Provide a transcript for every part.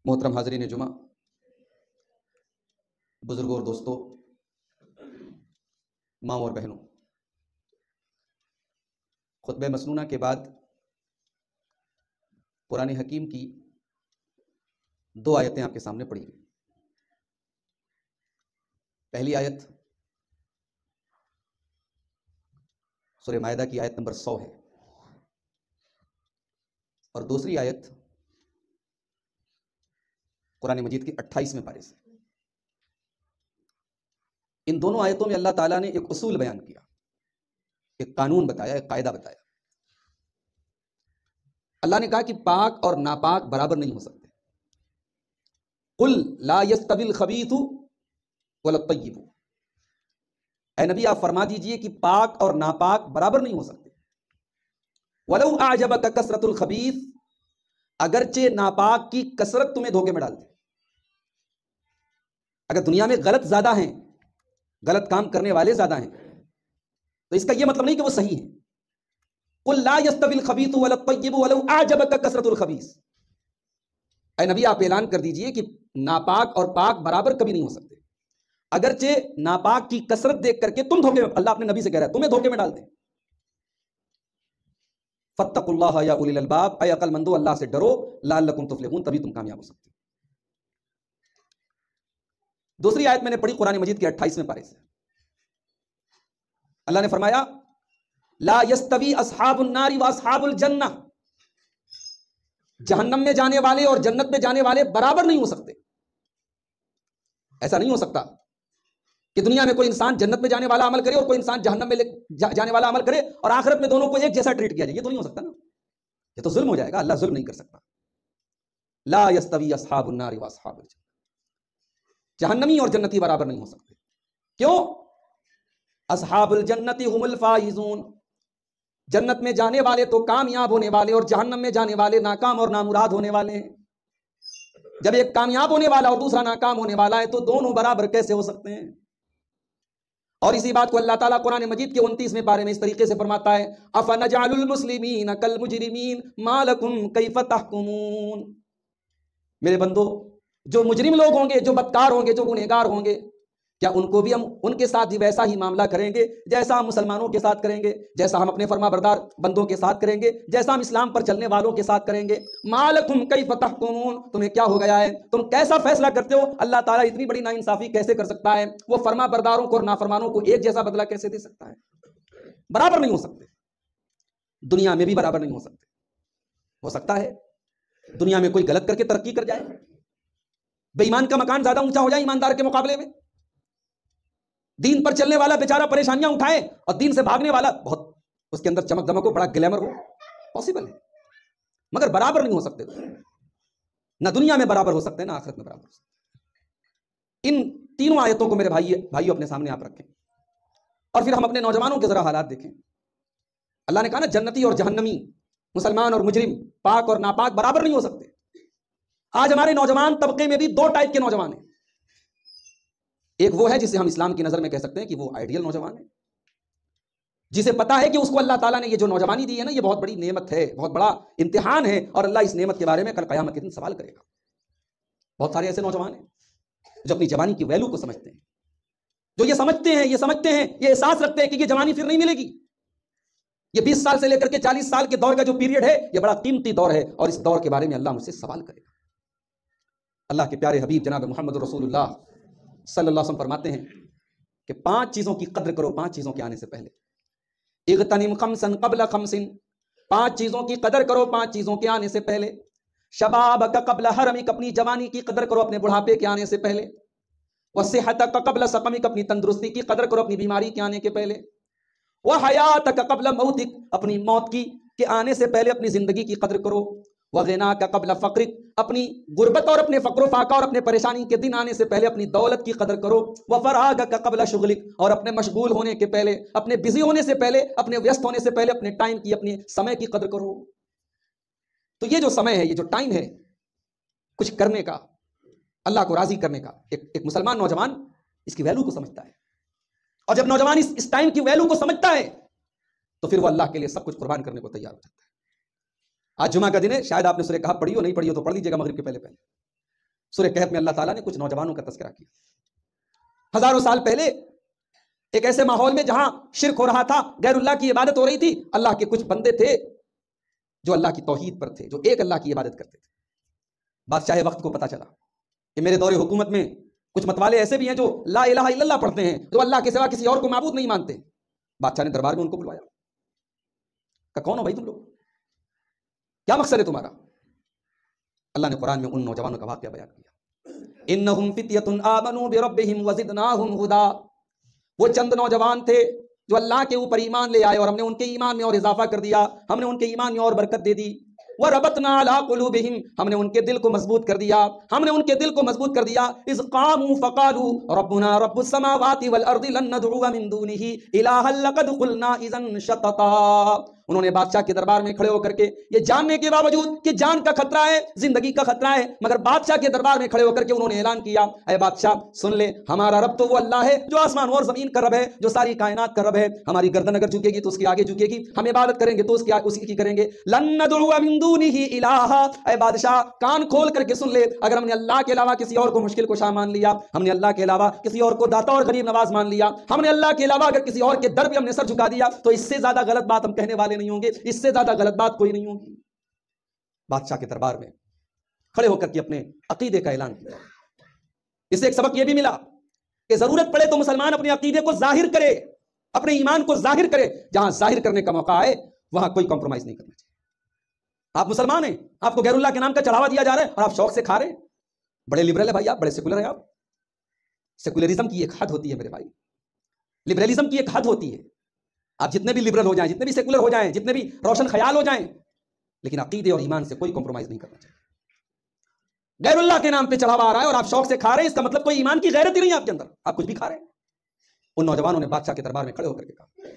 محترم حاضرین جمعہ، بزرگوں اور دوستوں، ماں اور بہنوں، خطبہ مسنونہ کے بعد قرآن حکیم کی دو آیتیں آپ کے سامنے پڑھی گئی۔ پہلی آیت سورہ مائدہ کی آیت نمبر 100 ہے، اور دوسری آیت قرآن مجید کی 28ویں پارے سے۔ ان دونوں آیتوں میں اللہ تعالیٰ نے ایک اصول بیان کیا، ایک قانون بتایا، ایک قاعدہ بتایا۔ اللہ نے کہا کہ پاک اور ناپاک برابر نہیں ہو سکتے۔ قل لا یستوی الخبیث ولا الطیب، اے نبی آپ فرما دیجئے کہ پاک اور ناپاک برابر نہیں ہو سکتے۔ ولو اعجبک کثرت الخبیث، اگرچہ ناپاک کی کثرت تمہیں دھوکے میں ڈال دے۔ اگر دنیا میں غلط زیادہ ہیں، غلط کام کرنے والے زیادہ ہیں، تو اس کا یہ مطلب نہیں کہ وہ صحیح ہیں۔ قل لا یستوی الخبیث ولا الطیب ولو اعجبک کثرت الخبیث، اے نبی آپ اعلان کر دیجئے کہ ناپاک اور پاک برابر کبھی نہیں ہو سکتے، اگرچہ ناپاک کی کثرت دیکھ کر کے تم دھوکے میں، اللہ اپنے نبی سے کہہ رہا ہے تمہیں دھوکے میں ڈال دیں۔ فاتقوا اللہ یا اولی الالباب، اے عقل مندو اللہ سے ڈرو، لعلکم تفلحون، تبھی تم کامیاب ہو سکتے۔ دوسری آیت میں نے پڑھی قرآن مجید کے 28ویں پارے سے۔ اللہ نے فرمایا لا یستوی اصحاب النار واصحاب الجنہ، جہنم میں جانے والے اور جنت میں جانے والے برابر نہیں ہو سکتے۔ ایسا نہیں ہو سکتا کہ دنیا میں کوئی انسان جنت میں جانے والا عمل کرے اور کوئی انسان جہنم میں جانے والا عمل کرے اور آخرت میں دونوں کو ایک جیسا ٹریٹ کیا جائے، یہ تو نہیں ہو سکتا نا، یہ تو ظلم ہو جائے گا، اللہ ظلم نہیں کر سکتا۔ لا یستوی اصحاب النار واصحاب الجنہ، جہنمی اور جنتی برابر نہیں ہو سکتے۔ کیوں؟ اصحاب الجنت هم الفائزون، جنت میں جانے والے تو کامیاب ہونے والے اور جہنم میں جانے والے ناکام اور نامراد ہونے والے ہیں۔ جب ایک کامیاب ہونے والا اور دوسرا ناکام ہونے والا ہے تو دونوں برابر کیسے ہو سکتے ہیں؟ اور اسی بات کو اللہ تعالیٰ قرآن مجید کے 29ویں پارے میں اس طریقے سے فرماتا ہے افنجعل المسلمین کالمجرمین ما لکم کیف تحکمون، میرے بندو جو مجرم لوگ ہوں گے، جو بدکار ہوں گے، جو گنہگار ہوں گے، کیا ان کو بھی ہم ان کے ساتھ بھی ویسا ہی معاملہ کریں گے جیسا ہم مسلمانوں کے ساتھ کریں گے، جیسا ہم اپنے فرما بردار بندوں کے ساتھ کریں گے، جیسا ہم اسلام پر چلنے والوں کے ساتھ کریں گے؟ ما لکم کیف تحکمون، تمہیں کیا ہو گیا ہے، تم کیسا فیصلہ کرتے ہو؟ اللہ تعالیٰ اتنی بڑی ناانصافی کیسے کر سکتا ہے؟ وہ فرما برداروں کو اور نافرمانوں کو ایک جیسا بدلہ کیسے دے سکتا ہے؟ برابر نہیں ہو سکتے، دنیا میں بھی برابر نہیں ہو سکتے۔ ہو سکتا ہے دنیا میں کوئی غلط کر کے ترقی کر جائے، بے ایمان کا مکان زیادہ اونچا ہو جائے ایماندار کے مقابلے میں، دین پر چلنے والا بیچارہ پریشانیاں اٹھائے اور دین سے بھاگنے والا بہت اس کے اندر چمک دمک ہو، بڑا گلیمر ہو، پاسبل ہے، مگر برابر نہیں ہو سکتے، نہ دنیا میں برابر ہو سکتے نہ آخرت میں برابر ہو سکتے۔ ان تینوں آیتوں کو میرے بھائیوں اپنے سامنے آپ رکھیں، اور پھر ہم اپنے نوجوانوں کے ذرا حالات دیکھیں۔ اللہ نے کہا نا جنتی اور جہنمی، مسلمان اور مجرم، پاک اور ناپاک برابر نہیں ہو سکتے۔ آج ہمارے نوجوان طبقے میں بھی دو ٹائپ کے نوجوان ہیں، ایک وہ ہے جسے ہم اسلام کی نظر میں کہہ سکتے ہیں کہ وہ آئیڈیل نوجوان ہے، جسے پتا ہے کہ اس کو اللہ تعالیٰ نے یہ جو نوجوانی دی ہے نا، یہ بہت بڑی نعمت ہے، بہت بڑا امتحان ہے، اور اللہ اس نعمت کے بارے میں کل قیامت کے دن سوال کرے گا۔ بہت سارے ایسے نوجوان ہیں جو اپنی جوانی کی ویلو کو سمجھتے ہیں، جو یہ سمجھتے ہیں یہ احساس رکھتے ہیں کہ یہ جوانی پھر نہیں ملے گی، یہ 20 سال سے لے کر کے 40 سال کے دور کا جو پیریڈ ہے یہ بڑا قیمتی دور ہے، اور اس دور کے بارے میں اللہ مجھ سے سوال کرے گا۔ اللہ کے پیارے حبیب جناب محمد رسول اللہ صلی اللہ علیہ وسلم فرماتے ہیں کہ 5 چیزوں کی قدر کرو 5 چیزوں کے آنے سے پہلے۔ اغتنم خمسا قبل خمس، 5 چیزوں کی قدر کرو 5 چیزوں کے آنے سے پہلے۔ شبابک قبل حرمک، اپنی جوانی کی قدر کرو اپنے بڑھاپے کے آنے سے پہلے۔ وصحتک قبل سقمک، اپنی تندرستی کی قدر کرو اپنی بیماری کے آنے کے پہلے۔ وحیاتک قبل موتک، اپنی موت کے آنے سے پہلے اپنی زندگی کی قدر کرو۔ وغناک قبل فقرک، اپنی غربت اور اپنے فقر و فاقہ اور اپنے پریشانی کے دن آنے سے پہلے اپنی دولت کی قدر کرو۔ وفراغک قبل شغلک، اور اپنے مشغول ہونے کے پہلے، اپنے بزی ہونے سے پہلے، اپنے ویست ہونے سے پہلے اپنے ٹائم کی، اپنے سمے کی قدر کرو۔ تو یہ جو سمے ہے، یہ جو ٹائم ہے کچھ کرنے کا، اللہ کو راضی کرنے کا، ایک مسلمان نوجوان اس کی ویلو کو سمجھتا ہے، اور جب نوجوان اس ٹائم کی ویلو کو سمجھتا ہے تو پھر وہ اللہ کے لیے سب کچھ قربان کرنے کو تیار ہو جاتا ہے۔ آج جمعہ کا دن ہے، شاید آپ نے سورہ کہف پڑھی ہو، نہیں پڑھی ہو تو پڑھ لیجیے گا مغرب کے پہلے۔ سورہ کہف میں اللہ تعالیٰ نے کچھ نوجوانوں کا تذکرہ کیا، ہزاروں سال پہلے ایک ایسے ماحول میں جہاں شرک ہو رہا تھا، غیر اللہ کی عبادت ہو رہی تھی، اللہ کے کچھ بندے تھے جو اللہ کی توحید پر تھے، جو ایک اللہ کی عبادت کرتے تھے۔ بادشاہ وقت کو پتا چلا کہ میرے دور حکومت میں کچھ متوالے ایسے بھی ہیں جو لا الہ الا اللہ پڑھتے ہیں، جو اللہ کے سوا کسی اور کو معبود نہیں مانتے۔ بادشاہ نے دربار میں ان کو بلوایا، کہ کون ہو بھائی تم لوگ، کیا مقصد ہے تمہارا؟ اللہ نے قرآن میں ان نوجوانوں کا واقعہ بیان کیا، انہم فتیۃ آمنوا بربہم وزدناہم ہدی، وہ چند نوجوان تھے جو اللہ کے اوپر ایمان لے آئے اور ہم نے ان کے ایمان میں اور اضافہ کر دیا، ہم نے ان کے ایمان میں اور برکت دے دی۔ وَرَبَطْنَا عَلَىٰ قُلُوبِهِمْ، ہم نے ان کے دل کو مضبوط کر دیا، ہم نے ان کے دل کو مضبوط کر دیا۔ اِذْ قَامُوا فَقَالُوا رَبُّنَا رَبُّ السَّمَاوَاتِ وَالْأَرْضِ لَن نَّدْعُوَ مِن دُونِهِ إِلَٰهًا لَّقَدْ قُلْنَا إِذًا شَطَطًا۔ انہوں نے بادشاہ کے دربار میں کھڑے ہو کر کے یہ جاننے کے باوجود کہ جان کا خطرہ ہے، زندگی کا خطرہ ہے، مگر بادشاہ کے دربار میں کھڑے ہو کر کے انہوں نے اعلان کیا، اے بادشاہ سن لے، ہمارا رب تو وہ اللہ ہے جو آسمان اور زمین کا رب ہے، جو ساری کائنات کا رب ہے۔ ہماری گردن اگر جھکے گی تو اس کی آگے جھکے گی، ہم عبادت کریں گے تو اسی کی کریں گے۔ لن ندعو من دونہ الہا، اے بادشاہ کان کھول کر کے سن لے، اگر ہم نے اللہ کے علاوہ کسی اور کو مشکل کشا مان لیا، ہم نے اللہ کے علاوہ کسی اور کو داتا اور غریب نواز مان لیا، ہم نے اللہ کے علاوہ اگر کسی اور کے در پہ ہم نے سر جھکا دیا، تو اس سے زیادہ غلط بات ہم کہنے والے نہیں ہوں گے، اس سے زیادہ غلط بات کوئی نہیں ہوگی۔ بادشاہ کے دربار میں کھڑے ہو کر کے اپنے عقیدے کا اعلان کیا۔ اس سے ایک سبق یہ بھی ملا کہ ضرورت پڑے تو مسلمان اپنے عقیدے کو ظاہر کرے، اپنے ایمان کو ظاہر کرے، جہاں ظاہر کرنے کا موقع آئے وہاں کوئی کمپرومائز نہیں کرنا چاہیے۔ آپ مسلمان ہیں، آپ کو غیر اللہ کے نام کا چڑھاوا دیا جا رہا ہے اور آپ شوق سے کھا رہے ہیں، بڑے لبرل ہے بھائی، آپ بڑے سیکولر ہیں۔ آپ سیکولرزم کی ایک حد ہوتی ہے میرے بھائی، لبرلزم کی ایک حد ہوتی ہے۔ آپ جتنے بھی لبرل ہو جائیں، جتنے بھی سیکولر ہو جائیں، جتنے بھی روشن خیال ہو جائیں، لیکن عقیدے اور ایمان سے کوئی کمپرومائز نہیں کرنا چاہیے۔ غیر اللہ کے نام پہ چڑھاوا آ رہا ہے اور آپ شوق سے کھا رہے ہیں، اس کا مطلب کوئی ایمان کی غیرت ہی نہیں ہے آپ کے اندر، آپ کچھ بھی کھا رہے ہیں۔ ان نوجوانوں نے بادشاہ کے دربار میں کھڑے ہو کر کے کہا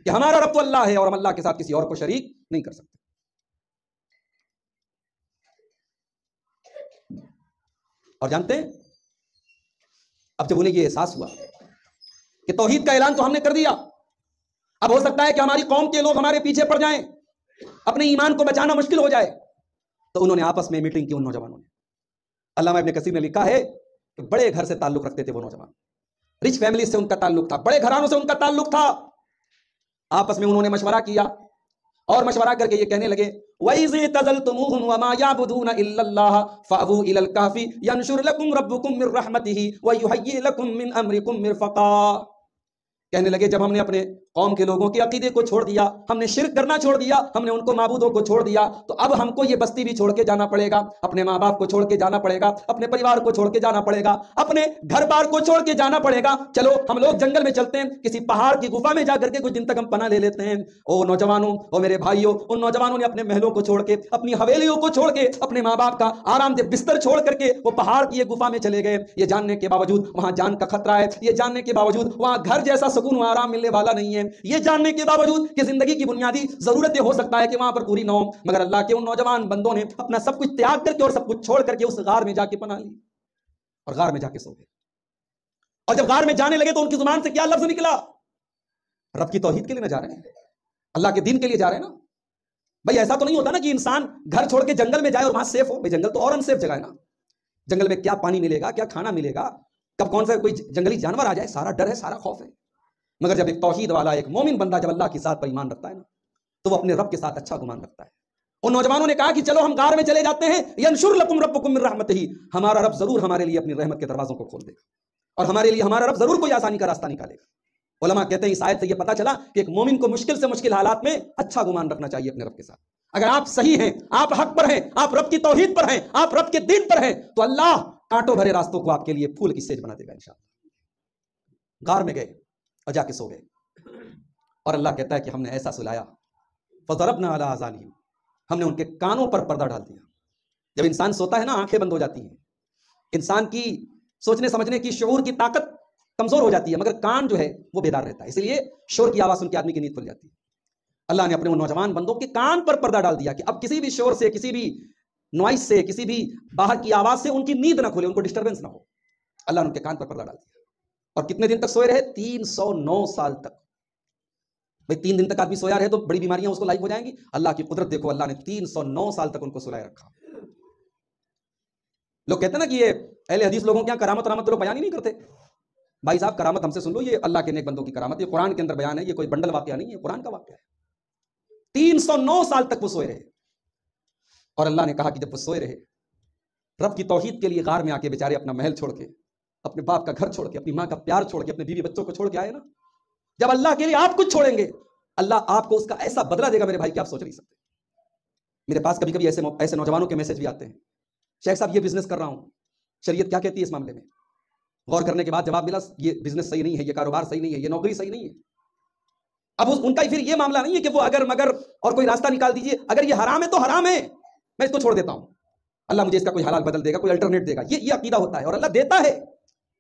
کہ ہمارا رب تو اللہ ہے اور ہم اللہ کے ساتھ کسی اور کو شریک نہیں کر سکتے۔ اور جانتے ہیں اب جب انہیں یہ احساس ہوا کہ توحید کا اعلان تو ہم نے کر دیا، اب ہو سکتا ہے کہ ہماری قوم کے لوگ ہمارے پیچھے پڑ جائیں، اپنے ایمان کو بچانا مشکل ہو جائے، تو انہوں نے آپس میں میٹنگ کی ان نوجوانوں نے۔ علامہ ابن کثیر نے لکھا ہے کہ بڑے گھر سے تعلق رکھتے تھے وہ نوجوان، رچ فیملی سے ان کا تعلق تھا، بڑے گھرانوں سے ان کا تعلق تھا۔ آپس میں انہوں نے مشورہ کیا اور مشورہ کر کے یہ کہنے لگے وَإِذِ اعْتَزَلْتُمُوهُمْ وَمَا يَعْبُدُونَ إِلَّا اللَّهَ فَأْوُوا إِلَى الْكَهْفِ يَنشُرْ لَكُمْ رَبُّكُمْ مِنْ رَحْمَتِهِ وَيُهَيِّئْ لَكُمْ مِنْ أَمْرِكُمْ مِرْفَقًا۔ کہنے لگے جب ہم نے اپنے قوم کے لوگوں کے عقیدے کو چھوڑ دیا، ہم نے شرک کرنا چھوڑ دیا، ہم نے ان کو معبودوں کو چھوڑ دیا، تو اب ہم کو یہ بستی بھی چھوڑ کے جانا پڑے گا، اپنے ماں باپ کو چھوڑ کے جانا پڑے گا، اپنے پریوار کو چھوڑ کے جانا پڑے گا، اپنے گھر بار کو چھوڑ کے جانا پڑے گا۔ چلو ہم لوگ جنگل میں چلتے ہیں، کسی پہاڑ کی گفا میں جا کر کے کچھ دن تک ہم پناہ لے لیتے ہیں۔ او نوجوانوں، او میرے بھائیوں، ان نوجوانوں نے اپنے محلوں کو چھوڑ کے، اپنی حویلیوں کو چھوڑ کے، اپنے ماں باپ کا آرام دہ بستر چھوڑ کر کے وہ پہاڑ کی ایک گفا میں چلے گئے، یہ جاننے کے باوجود وہاں جان کا خطرہ ہے، یہ جاننے کے باوجود وہاں گھر جیسا سکون و آرام ملنے والا نہیں ہے، یہ جاننے کے باوجود کہ زندگی کی بنیادی ضرورتیں ہو سکتا ہے کہ وہاں پر پوری نہ ہوں، مگر اللہ کے ان نوجوان بندوں نے اپنا سب کچھ تیاگ کر کے اور سب کچھ چھوڑ کر کے اس غار میں جا کے پناہ لی اور غار میں جا کے سو گئے۔ اور جب غار میں جانے لگے تو ان کی زبان سے کیا لفظ نکلا؟ رب کی توحید کے لیے نہ جا رہے ہیں، اللہ کے دین کے لیے جا رہے ہیں نا۔ بھائی ایسا تو نہیں ہوتا نا کہ انسان گھر چھوڑ کے جنگل میں جائے اور وہاں سیف ہو، بھائی جنگل تو اور انسیف جگہ ہے نا، جنگل میں کیا پانی ملے گا، کیا کھانا ملے گا، کب کون سا کوئی جنگلی جانور آ جائے، سارا ڈر ہے، سارا خوف ہے۔ مگر جب ایک توحید والا، ایک مومن بندہ جب اللہ کی ذات پر ایمان رکھتا ہے نا، تو وہ اپنے رب کے ساتھ اچھا گمان رکھتا ہے۔ ان نوجوانوں نے کہا کہ چلو ہم غار میں چلے جاتے ہیں، ینشر لکم ربکم من رحمتہ، ہمارا رب ضرور ہمارے لیے اپنی رحمت کے دروازوں کو کھول دے گا اور ہمارے لیے ہمارا رب ضرور کوئی آسانی کا راستہ نکالے گا۔ علماء کہتے ہیں اس آیت سے یہ پتہ چلا کہ ایک مومن کو مشکل سے مشکل حالات میں اچھا گمان رکھنا چاہیے اپنے رب کے ساتھ۔ اگر آپ صحیح ہیں، آپ حق پر ہیں، آپ رب کی توحید پر ہیں، آپ رب کے دین پر ہیں، تو اللہ کانٹوں بھرے راستوں کو آپ کے لیے پھول کی سیج بنا دے گا انشاءاللہ۔ غار میں گئے اور جا کے سو گئے، اور اللہ کہتا ہے کہ ہم نے ایسا سلایا فضربنا علی آذانہم، ہم نے ان کے کانوں پر پردہ ڈال دیا۔ جب انسان سوتا ہے نا، آنکھیں بند ہو جاتی ہیں، انسان کی سوچنے سمجھنے کی، شعور کی طاقت کمزور ہو جاتی ہے، مگر کان جو ہے وہ بیدار رہتا ہے، اس لیے شور کی آواز سن کے آدمی کی نیند کھل جاتی ہے۔ اللہ نے اپنے ان نوجوان بندوں کے کان پر پردہ ڈال دیا کہ اب کسی بھی شور سے، کسی بھی نوائز سے، کسی بھی باہر کی آواز سے ان کی نیند نہ کھلے، ان کو ڈسٹربنس نہ ہو۔ اللہ نے ان کے کان پر پردہ ڈال دیا، اور کتنے دن تک سوئے رہے؟ 309 سال تک۔ بھئی 3 دن تک آدمی سویا رہے تو بڑی بیماریاں اس کو لاحق ہو جائیں گی، اللہ کی قدرت دیکھو، اللہ نے 309 سال تک ان کو سلائے رکھا۔ لوگ کہتے ہیں نا کہ یہ اہل حدیث لوگوں کے یہاں کرامت رامت تو لوگ بیان ہی نہیں کرتے. بھائی صاحب کرامت ہم سے سن لو, یہ اللہ کے نیک بندوں کی کرامت, یہ قرآن کے اندر بیان ہے, یہ کوئی بنڈل واقعہ نہیں ہے, قرآن کا واقعہ ہے. 309 سال تک وہ سوئے رہے, اور اللہ نے کہا کہ جب وہ سوئے رہے, رب کی توحید کے لیے غار میں آ کے بیچارے اپنا محل چھوڑ کے, اپنے باپ کا گھر چھوڑ کے, اپنی ماں کا پیار چھوڑ کے, اپنے بیوی بچوں کو چھوڑ کے آئے نا. جب اللہ کے لیے آپ کچھ چھوڑیں گے, اللہ آپ کو اس کا ایسا بدلہ دے گا میرے بھائی کہ آپ سوچ نہیں سکتے. میرے پاس کبھی کبھی ایسے نوجوانوں کے میسج بھی آتے ہیں, شیخ صاحب یہ بزنس کر رہا ہوں, شریعت کیا کہتی ہے اس معاملے میں. غور کرنے کے بعد جواب ملا یہ بزنس صحیح نہیں ہے, یہ کاروبار صحیح نہیں ہے, یہ نوکری صحیح نہیں ہے. اب ان کا پھر یہ معاملہ نہیں ہے کہ وہ اگر مگر اور کوئی راستہ نکال دیجئے, اگر یہ حرام ہے تو حرام ہے, میں اس کو چھوڑ دیتا ہوں, اللہ مجھے اس کا کوئی حلال بدل دے گا, کوئی الٹرنیٹ دے گا. یہ عقیدہ ہوتا ہے, اور اللہ دیتا ہے.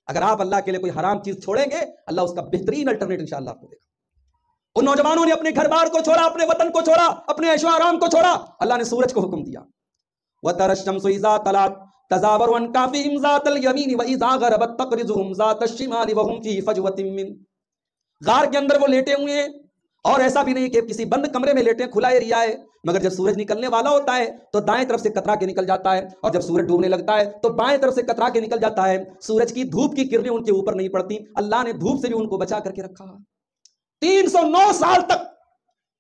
اگر آپ اللہ کے لیے کوئی حرام چیز چھوڑیں گے, اللہ اس کا بہترین الٹرنیٹ انشاءاللہ آپ کو دے گا. ان نوجوانوں نے اپنے گھر بار کو چھوڑا, اپنے وطن کو چھوڑا, اپنے عیش و آرام کو چھوڑا. اللہ نے سورج کو حکم دیا, وَتَرَى الشَّمْسُ إِذَا طَلَعَتْ تَزَاوَرُ عَنْ كَهْفِهِمْ ذَاتَ الْيَمِينِ وَإِذَا غَرَبَتْ تَقْرِضُهُمْ ذَاتَ الشِّمَالِ وَهُمْ فِي فَجْوَةٍ مِّنْ. غار کے اندر وہ لیٹے ہوئے ہیں, اور ایسا بھی نہیں کہ کسی بند کمرے میں لیٹے, کھلا ایریا ہے, مگر جب سورج نکلنے والا ہوتا ہے تو دائیں طرف سے کترا کے نکل جاتا ہے, اور جب سورج ڈوبنے لگتا ہے تو بائیں طرف سے کترا کے نکل جاتا ہے. سورج کی دھوپ کی کرنیں ان کے اوپر نہیں پڑتی, اللہ نے دھوپ سے بھی ان کو بچا کر کے رکھا. 309 سال تک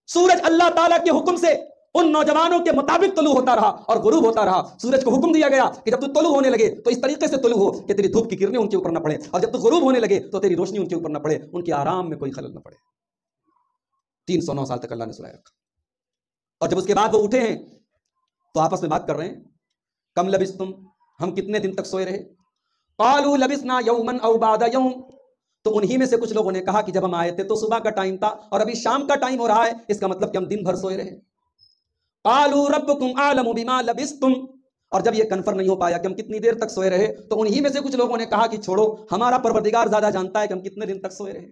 سورج اللہ تعالیٰ کے حکم سے ان نوجوانوں کے مطابق طلوع ہوتا رہا اور غروب ہوتا رہا. سورج کو حکم دیا گیا کہ جب تو طلوع ہونے لگے تو اس طریقے سے طلوع ہو کہ تیری دھوپ کی کرنیں ان کے اوپر نہ پڑے, اور جب تو غروب ہونے لگے تو تیری روشنی ان کے اوپر نہ پڑے, ان کے آرام میں کوئی خلل نہ پڑے. 309 سال تک اللہ نے سلائے رکھا. اور جب اس کے بعد وہ اٹھے ہیں تو آپس میں بات کر رہے ہیں, کم لبثتم, ہم کتنے دن تک سوئے رہے. قالوا لبثنا یوما او بعد یوم, تو انہی میں سے کچھ لوگوں نے کہا کہ جب ہم آئے تھے تو صبح کا ٹائم تھا اور ابھی شام کا ٹائم ہو رہا ہے, اس کا مطلب کہ ہم دن بھر سوئے رہے. قالوا ربکم اعلم بما لبثتم, اور جب یہ کنفرم نہیں ہو پایا کہ ہم کتنی دیر تک سوئے رہے تو انہی میں سے کچھ لوگوں نے کہا کہ چھوڑو, ہمارا پروردگار زیادہ جانتا ہے کہ ہم کتنے دن تک سوئے رہے.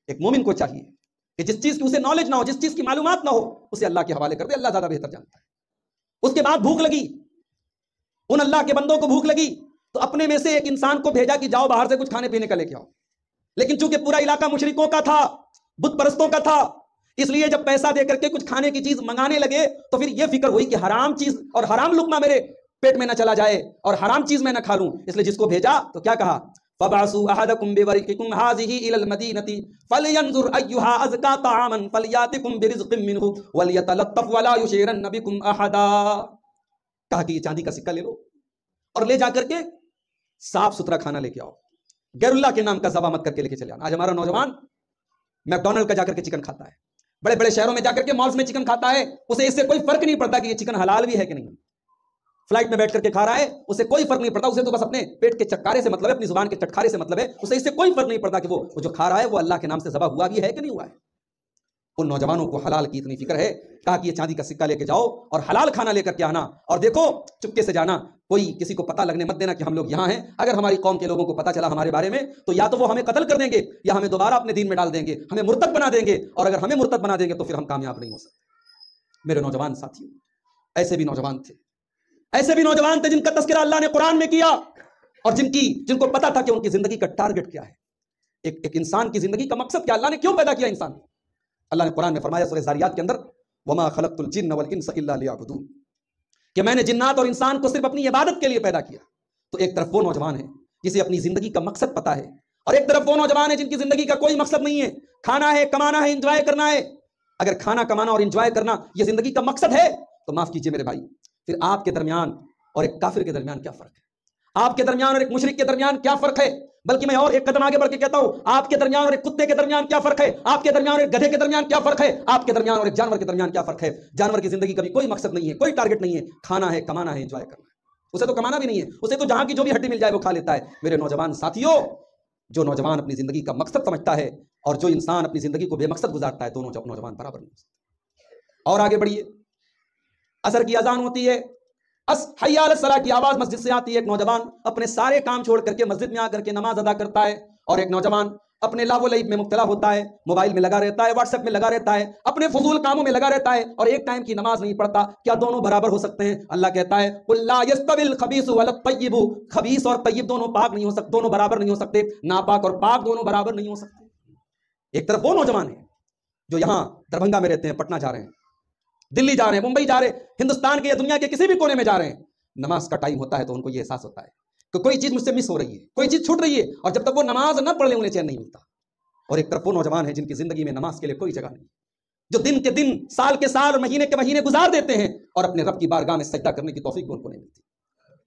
ایک مومن کو چاہیے کہ جس چیز کی اسے نالج نہ ہو, جس چیز کی معلومات نہ ہو, اسے اللہ کے حوالے کر دے, اللہ زیادہ بہتر جانتا ہے. اس کے بعد بھوک لگی, ان اللہ کے بندوں کو بھوک لگی تو اپنے میں سے ایک انسان کو بھیجا کہ جاؤ باہر سے کچھ کھانے پینے کا لے کے آؤ. لیکن چونکہ پورا علاقہ مشرکوں کا تھا, بت پرستوں کا تھا, اس لیے جب پیسہ دے کر کے کچھ کھانے کی چیز منگانے لگے تو پھر یہ فکر ہوئی کہ حرام چیز اور حرام لقمہ میرے پیٹ میں نہ چلا جائے اور حرام چیز میں نہ کھا لوں. اس لیے جس کو بھیجا تو کیا کہا, فَبَعْثُوا أَحَدَكُمْ بِوَرِقِكُمْ هَٰذِهِ إِلَى الْمَدِينَةِ فَلْيَنظُرْ أَيُّهَا أَزْكَىٰ طَعَامًا فَلْيَأْتِكُمْ بِرِزْقٍ مِّنْهُ وَلْيَتَلَطَّفْ وَلَا يُشْعِرَنَّ بِكُمْ أَحَدًا. کہا کہ یہ چاندی کا سکہ لے لو اور لے جا کر کے صاف ستھرا کھانا لے کے آؤ, غیر اللہ کے نام کا ذبح مت کر کے لے کے چلے آنا. آج ہمارا نوجوان میک ڈونلڈ کا جا کر کے چکن کھاتا ہے, بڑے بڑے شہروں میں جا کر کے مالز میں چکن کھاتا ہے, اسے اس سے کوئی فرق نہیں پڑتا کہ یہ چکن حلال بھی ہے کہ نہیں. فلائٹ میں بیٹھ کر کے کھا رہا ہے, اسے کوئی فرق نہیں پڑتا, اسے تو بس اپنے پیٹ کے چٹکارے سے مطلب ہے, اپنی زبان کے چٹکارے سے مطلب ہے, اسے اس سے کوئی فرق نہیں پڑتا کہ وہ جو کھا رہا ہے وہ اللہ کے نام سے ذبح ہوا بھی ہے کہ نہیں ہوا ہے. ان نوجوانوں کو حلال کی اتنی فکر ہے, کہا کہ یہ چاندی کا سکہ لے کے جاؤ اور حلال کھانا لے کر کے آنا, اور دیکھو چپکے سے جانا, کوئی کسی کو پتہ لگنے مت دینا کہ ہم لوگ یہاں ہیں. اگر ہماری قوم کے لوگوں کو پتہ چلا ہمارے بارے میں تو یا تو وہ ہمیں قتل کر دیں گے یا ہمیں دوبارہ اپنے دین میں ڈال دیں گے, ہمیں مرتد بنا دیں گے, اور اگر ہمیں مرتد بنا دیں گے تو پھر ہم کامیاب نہیں ہو سکتے. میرے نوجوان ساتھیوں, ایسے بھی نوجوان تھے, ایسے بھی نوجوان تھے جن کا تذکرہ اللہ نے قرآن میں کیا, اور جن کو پتا تھا کہ ان کی زندگی کا ٹارگٹ کیا ہے, ایک انسان کی زندگی کا مقصد کیا, اللہ نے کیوں پیدا کیا انسان. اللہ نے قرآن میں فرمایا سورہ ذاریات کے اندر, وما خلقت الجن والانس الا لیعبدون, کہ میں نے جنات اور انسان کو صرف اپنی عبادت کے لیے پیدا کیا. تو ایک طرف وہ نوجوان ہے جسے اپنی زندگی کا مقصد پتا ہے, اور ایک طرف وہ نوجوان ہے جن کی زندگی کا کوئی مقصد نہیں ہے, کھانا ہے, کمانا ہے, انجوائے کرنا ہے. اگر کھانا کمانا اور انجوائے کرنا یہ زندگی کا مقصد ہے تو معاف کیجئے میرے بھائی, پھر آپ کے درمیان اور ایک کافر کے درمیان کیا فرق ہے, آپ کے درمیان اور ایک مشرک کے درمیان کیا فرق ہے. بلکہ میں اور ایک قدم آگے بڑھ کے کہتا ہوں, آپ کے درمیان اور ایک کتے کے درمیان کیا فرق ہے, آپ کے درمیان اور ایک گدھے کے درمیان کیا فرق ہے, آپ کے درمیان اور ایک جانور کے درمیان کیا فرق ہے. جانور کی زندگی کا بھی کوئی مقصد نہیں ہے, کوئی ٹارگٹ نہیں ہے, کھانا ہے, کمانا ہے, انجوائے کرنا ہے. اسے تو کمانا بھی نہیں ہے, اسے تو جہاں کی جو بھی ہڈی مل جائے وہ کھا لیتا ہے. میرے نوجوان ساتھیوں, جو نوجوان اپنی زندگی کا مقصد سمجھتا ہے اور جو انسان اپنی زندگی کو بے مقصد گزارتا ہے, دونوں نوجوان برابر نہیں ہو سکتے. اور آگے بڑھیے, عصر کی اذان ہوتی ہے, حی علی الصلاۃ کی آواز مسجد سے آتی ہے, ایک نوجوان اپنے سارے کام چھوڑ کر کے مسجد میں آ کر کے نماز ادا کرتا ہے, اور ایک نوجوان اپنے لاو و لعب میں مبتلا ہوتا ہے, موبائل میں لگا رہتا ہے, واٹس ایپ میں لگا رہتا ہے, اپنے فضول کاموں میں لگا رہتا ہے, اور ایک ٹائم کی نماز نہیں پڑھتا. کیا دونوں برابر ہو سکتے ہیں؟ اللہ کہتا ہے قل لا یستوی الخبیث والطیب, خبیث اور طیب دونوں پاک نہیں ہو سکتے, دونوں برابر نہیں ہو سکتے, ناپاک اور پاک دونوں برابر نہیں ہو سکتے. ایک طرف وہ نوجوان ہیں جو یہاں دربھنگہ میں رہتے ہیں, پٹنہ جا رہے ہیں, دلی جا رہے ہیں, ممبئی جا رہے ہیں, ہندوستان کے یا دنیا کے کسی بھی کونے میں جا رہے ہیں, نماز کا ٹائم ہوتا ہے تو ان کو یہ احساس ہوتا ہے کہ کوئی چیز مجھ سے مس ہو رہی ہے، کوئی چیز چھوٹ رہی ہے، اور جب تک وہ نماز نہ پڑھ لیں انہیں چین نہیں ملتا۔ اور ایک طرف وہ نوجوان ہیں جن کی زندگی میں نماز کے لیے کوئی جگہ نہیں، جو دن کے دن، سال کے سال اور مہینے کے مہینے گزار دیتے ہیں اور اپنے رب کی بارگاہ میں سجدہ کرنے کی توفیق بھی ان کو نہیں ملتی۔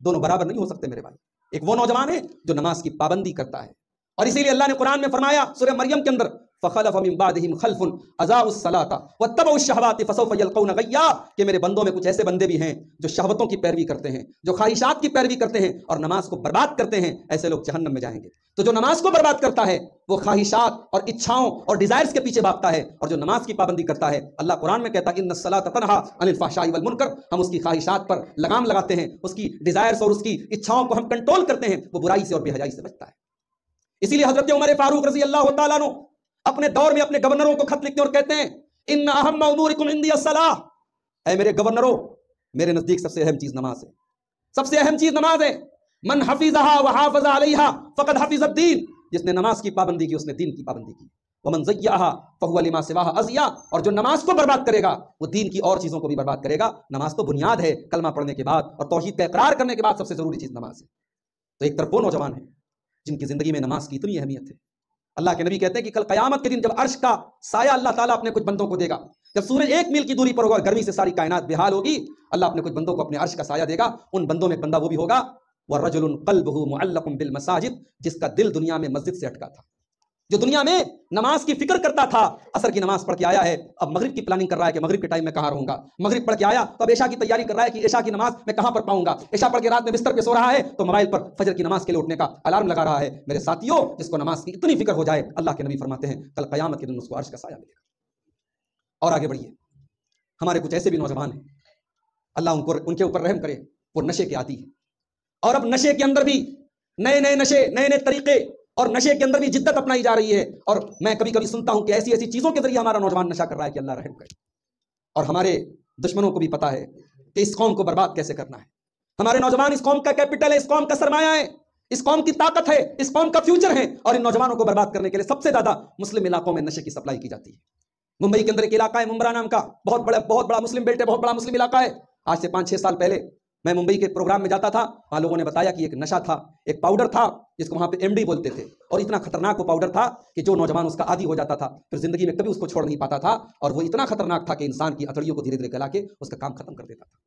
دونوں برابر نہیں ہو سکتے میرے بھائی۔ ایک وہ نوجوان ہے جو نماز کی پابندی کرتا ہے، اور اسی لیے اللہ نے قرآن میں فرمایا سورہ مریم کے اندر فخلف من بعدهم خلف اضاعوا الصلاة واتبعوا الشهوات فسوف يلقون غیا، کہ میرے بندوں میں کچھ ایسے بندے بھی ہیں جو شہوتوں کی پیروی کرتے ہیں، جو خواہشات کی پیروی کرتے ہیں اور نماز کو برباد کرتے ہیں، ایسے لوگ جہنم میں جائیں گے۔ تو جو نماز کو برباد کرتا ہے وہ خواہشات اور اچھاؤں اور ڈیزائرز کے پیچھے بھاگتا ہے، اور جو نماز کی پابندی کرتا ہے، اللہ قرآن میں کہتا ہے ان الصلاۃ تنہا عن الفحشاء والمنکر، ہم اس کی خواہشات پر لگام لگاتے ہیں، اس کی ڈیزائرز اور اس کی اچھاؤں کو ہم کنٹرول کرتے ہیں، وہ برائی سے اور بے حیائی سے بچتا ہے۔ اسی لیے حضرت عمر فاروق رضی اللہ تعالیٰ عنہ اپنے دور میں اپنے گورنروں کو خط لکھتے اور کہتے ہیں ان اہم امورکم عندی الصلاۃ، اے میرے گورنروں، میرے نزدیک سب سے اہم چیز نماز ہے، سب سے اہم چیز نماز ہے۔ من حفظها وحافظ علیہا فقد حفظ الدین، جس نے نماز کی پابندی کی اس نے دین کی پابندی کی۔ ومن ضیعها فهو لما سواها اضیع، اور جو نماز کو برباد کرے گا وہ دین کی اور چیزوں کو بھی برباد کرے گا۔ نماز تو بنیاد ہے، کلمہ پڑھنے کے بعد اور توحید کا اقرار کرنے کے بعد سب سے ضروری چیز نماز ہے۔ تو ایک طرف وہ نوجوان ہیں جن کی زندگی میں نماز کی اتنی اہمیت ہے، اللہ کے نبی کہتے ہیں کہ کل قیامت کے دن جب عرش کا سایہ اللہ تعالیٰ اپنے کچھ بندوں کو دے گا، جب سورج 1 میل کی دوری پر ہوگا، گرمی سے ساری کائنات بحال ہوگی، اللہ اپنے کچھ بندوں کو اپنے عرش کا سایہ دے گا۔ ان بندوں میں ایک بندہ وہ بھی ہوگا وَرَجُلٌ قَلْبُهُ مُعَلَّقٌ بِالْمَسَاجِدِ، جس کا دل دنیا میں مسجد سے اٹکا تھا، جو دنیا میں نماز کی فکر کرتا تھا۔ عصر کی نماز پڑھ کے آیا ہے، اب مغرب کی پلاننگ کر رہا ہے کہ مغرب کے ٹائم میں کہاں رہوں گا، مغرب پڑھ کے آیا تو اب عشاء کی تیاری کر رہا ہے کہ عشاء کی نماز میں کہاں پڑھ پاؤں گا، عشاء پڑھ کے رات میں بستر پہ سو رہا ہے تو موبائل پر فجر کی نماز کے لیے اٹھنے کا الارم لگا رہا ہے۔ میرے ساتھیوں، جس کو نماز کی اتنی فکر ہو جائے، اللہ کے نبی فرماتے ہیں کل قیامت کے دن اس کو عرش کا سایہ ملے گا۔ اور آگے بڑھیے، ہمارے کچھ ایسے بھی نوجوان ہیں، اللہ ان کے اوپر رحم کرے، وہ نشے کے عادی ہیں، اور اب نشے کے اندر بھی نئے نئے نشے، نئے نئے طریقے، اور نشے کے اندر بھی جدت اپنائی جا رہی ہے۔ اور میں کبھی کبھی سنتا ہوں کہ ایسی ایسی چیزوں کے ذریعے ہمارا نوجوان نشہ کر رہا ہے کہ اللہ رحم کرے۔ اور ہمارے دشمنوں کو بھی پتا ہے کہ اس قوم کو برباد کیسے کرنا ہے۔ ہمارے نوجوان اس قوم کا کیپٹل ہے، اس قوم کا سرمایہ ہے، اس قوم کی طاقت ہے، اس قوم کا فیوچر ہے، اور ان نوجوانوں کو برباد کرنے کے لیے سب سے زیادہ مسلم علاقوں میں نشے کی سپلائی کی جاتی ہے۔ ممبئی کے اندر ایک علاقہ ہے ممبرا نام کا، بہت بڑا مسلم بیلٹ ہے، بہت بڑا مسلم علاقہ ہے۔ آج سے 5-6 سال پہلے میں ممبئی کے پروگرام میں جاتا تھا، وہاں لوگوں نے بتایا کہ ایک نشہ تھا، ایک پاؤڈر تھا جس کو وہاں پہ MD بولتے تھے، اور اتنا خطرناک وہ پاؤڈر تھا کہ جو نوجوان اس کا عادی ہو جاتا تھا پھر زندگی میں کبھی اس کو چھوڑ نہیں پاتا تھا، اور وہ اتنا خطرناک تھا کہ انسان کی ہتھیلیوں کو دھیرے دھیرے گلا کے اس کا کام ختم کر دیتا تھا۔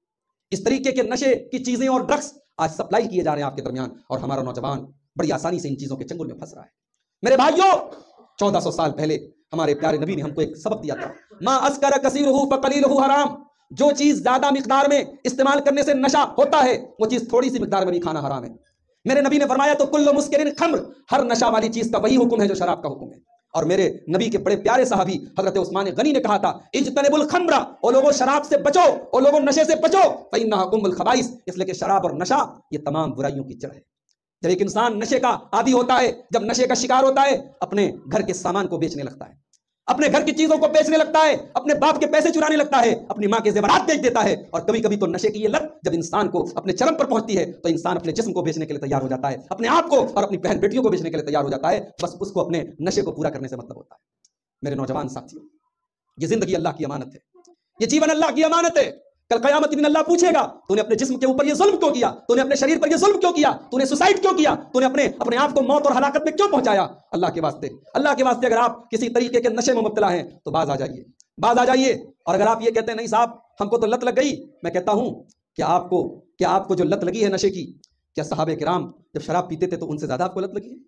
اس طریقے کے نشے کی چیزیں اور ڈرگس آج سپلائی کیے جا رہے ہیں آپ کے درمیان، اور ہمارا نوجوان بڑی آسانی سے ان چیزوں کے چنگل میں پھنس رہا ہے۔ میرے بھائیوں، 1400 سال پہلے ہمارے پیارے نبی نے ہم کو ایک سبق دیا تھا، ما اسکر کثیرہ فقلیلہ حرام، جو چیز زیادہ مقدار میں استعمال کرنے سے نشہ ہوتا ہے وہ چیز تھوڑی سی مقدار میں بھی کھانا حرام ہے۔ میرے نبی نے فرمایا تو کل مسکر خمر، ہر نشہ والی چیز کا وہی حکم ہے جو شراب کا حکم ہے۔ اور میرے نبی کے بڑے پیارے صحابی حضرت عثمان غنی نے کہا تھا اجتنبوا الخمر، او لوگوں شراب سے بچو، او لوگوں نشے سے بچو، فإنها أم الخبائث، اس لیے کہ شراب اور نشہ یہ تمام برائیوں کی جڑ ہے۔ جب ایک انسان نشے کا عادی ہوتا ہے، جب نشے کا شکار ہوتا ہے، اپنے گھر کے سامان کو بیچنے لگتا ہے، اپنے گھر کی چیزوں کو بیچنے لگتا ہے، اپنے باپ کے پیسے چرانے لگتا ہے، اپنی ماں کے زیورات بیچ دیتا ہے، اور کبھی کبھی تو نشے کی یہ لت جب انسان کو اپنے چرم پر پہنچتی ہے تو انسان اپنے جسم کو بیچنے کے لیے تیار ہو جاتا ہے، اپنے آپ کو اور اپنی بہن بیٹیوں کو بیچنے کے لیے تیار ہو جاتا ہے، بس اس کو اپنے نشے کو پورا کرنے سے مطلب ہوتا ہے۔ میرے نوجوان ساتھیوں، یہ زندگی اللہ کی امانت ہے، یہ جیون اللہ کی امانت ہے۔ کل قیامت کے دن اللہ پوچھے گا تو نے اپنے جسم کے اوپر یہ ظلم کیوں کیا، تو نے اپنے شریر پر یہ ظلم کیوں کیا، تو نے سوسائڈ کیوں کیا، تو نے اپنے آپ کو موت اور ہلاکت میں کیوں پہنچایا۔ اللہ کے واسطے اگر آپ کسی طریقے کے نشے میں مبتلا ہیں تو باز آ جائیے۔ اور اگر آپ یہ کہتے ہیں نہیں صاحب ہم کو تو لت لگ گئی، میں کہتا ہوں کہ آپ کو جو لت لگی ہے نشے کی، کیا صحابہ کرام جب شراب پیتے تھے تو ان سے زیادہ آپ کو لت لگی ہے؟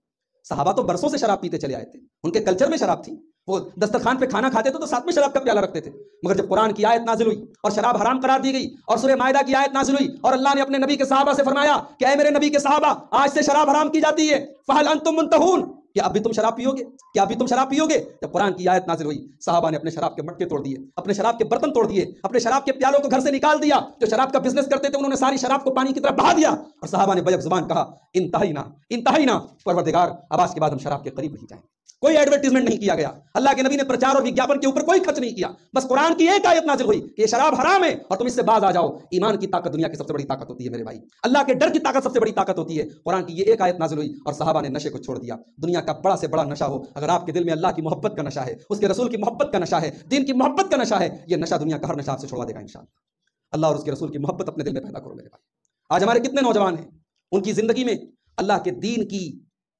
صحابہ تو برسوں سے شراب پیتے چلے آئے تھے، ان کے کلچر میں شراب تھی، وہ دسترخوان پہ کھانا کھاتے تھے تو ساتھ میں شراب کا پیالہ رکھتے تھے، مگر جب قرآن کی آیت نازل ہوئی اور شراب حرام قرار دی گئی اور سورہ مائدہ کی آیت نازل ہوئی اور اللہ نے اپنے نبی کے صحابہ سے فرمایا کہ اے میرے نبی کے صحابہ آج سے شراب حرام کی جاتی ہے، فہل انتم منتہون، کیا اب بھی تم شراب پیو گے؟ جب قرآن کی آیت نازل ہوئی صحابہ نے اپنے شراب کے مٹکے توڑ دیے، اپنے شراب کے برتن توڑ دیے، اپنے شراب کے پیالوں کو گھر سے نکال دیا، جو شراب کا بزنس کرتے تھے انہوں نے ساری شراب کو پانی کی طرف بہا دیا، اور صحابہ نے بیک زبان کہا انتہینا پروردگار اب آج کے بعد ہم شراب کے قریب نہیں جائیں۔ کوئی ایڈورٹیزمنٹ نہیں کیا گیا، اللہ کے نبی نے پرچار اور وگیاپن کے اوپر کوئی خرچ نہیں کیا، بس قرآن کی ایک آیت نازل ہوئی کہ یہ شراب حرام ہے اور تم اس سے باز آ جاؤ۔ ایمان کی طاقت دنیا کی سب سے بڑی طاقت ہوتی ہے میرے بھائی، اللہ کے ڈر کی طاقت سب سے بڑی طاقت ہوتی ہے۔ قرآن کی یہ ایک آیت نازل ہوئی اور صحابہ نے نشے کو چھوڑ دیا۔ دنیا کا بڑا سے بڑا نشہ ہو، اگر آپ کے دل میں اللہ کی محبت کا نشہ ہے، اس کے رسول کی محبت کا نشہ ہے، دین کی محبت کا نشہ ہے، یہ نشہ دنیا کا ہر نشہ آپ سے چھڑوا دے گا انشاءاللہ۔ اللہ اور اس کے رسول کی محبت اپنے دل میں پیدا کرو میرے بھائی۔ آج ہمارے کتنے نوجوان ہیں ان کی زندگی میں اللہ کے دین کی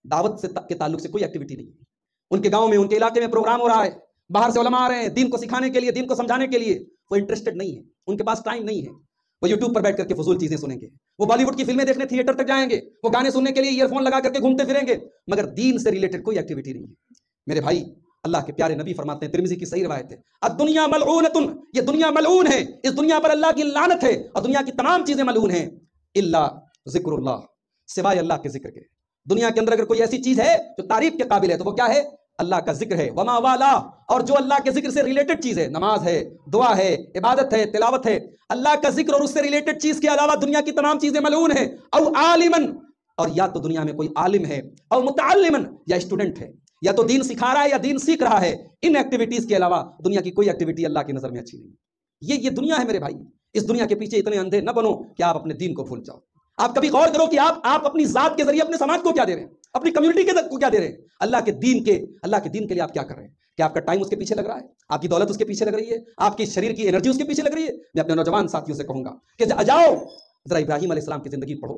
دعوت سے کے تعلق سے کوئی ایکٹیویٹی نہیں ہے. ان کے گاؤں میں ان کے علاقے میں پروگرام ہو رہا ہے, باہر سے علماء آ رہے ہیں دین کو سکھانے کے لیے, دین کو سمجھانے کے لیے, وہ انٹرسٹڈ نہیں ہے, ان کے پاس ٹائم نہیں ہے. وہ یوٹیوب پر بیٹھ کر کے فضول چیزیں سنیں گے, وہ بالی ووڈ کی فلمیں دیکھنے تھیٹر تک جائیں گے, وہ گانے سننے کے لیے ایئر فون لگا کر کے گھومتے پھریں گے, مگر دین سے ریلیٹڈ کوئی ایکٹیویٹی نہیں ہے. میرے بھائی, اللہ کے پیارے نبی فرماتے ہیں, ترمذی کی صحیح روایت ہے, الدنیا ملعونۃ, یہ دنیا ملعون ہے, اس دنیا پر اللہ کی لعنت ہے, اور دنیا کی تمام چیزیں ملعون ہیں, الا ذکر اللہ, سوائے اللہ کے ذکر کے. دنیا کے اندر اگر کوئی ایسی چیز ہے جو تعریف کے قابل ہے تو وہ کیا ہے؟ اللہ کا ذکر ہے. وما والا, اور جو اللہ کے ذکر سے ریلیٹڈ چیز ہے, نماز ہے, دعا ہے, عبادت ہے, تلاوت ہے, اللہ کا ذکر اور اس سے ریلیٹڈ چیز کے علاوہ دنیا کی تمام چیزیں ملعون ہیں. او عالمن, اور یا تو دنیا میں کوئی عالم ہے, او متعلمن, یا اسٹوڈنٹ ہے, یا تو دین سکھا رہا ہے یا دین سیکھ رہا ہے. ان ایکٹیویٹیز کے علاوہ دنیا کی کوئی ایکٹیویٹی اللہ کی نظر میں اچھی نہیں. یہ دنیا ہے میرے بھائی. اس دنیا کے پیچھے اتنے اندھے نہ بنو کہ آپ اپنے دین کو بھول جاؤ. آپ کبھی غور کرو کہ آپ اپنی ذات کے ذریعے اپنے سماج کو کیا دے رہے ہیں, اپنی کمیونٹی کو کیا دے رہے ہیں. اللہ کے دین کے لیے آپ کیا کر رہے ہیں؟ کیا آپ کا ٹائم اس کے پیچھے لگ رہا ہے؟ آپ کی دولت اس کے پیچھے لگ رہی ہے؟ آپ کی شریر کی انرجی اس کے پیچھے لگ رہی ہے؟ میں اپنے نوجوان ساتھیوں سے کہوں گا کہ جاؤ ذرا ابراہیم علیہ السلام کی زندگی پڑھو,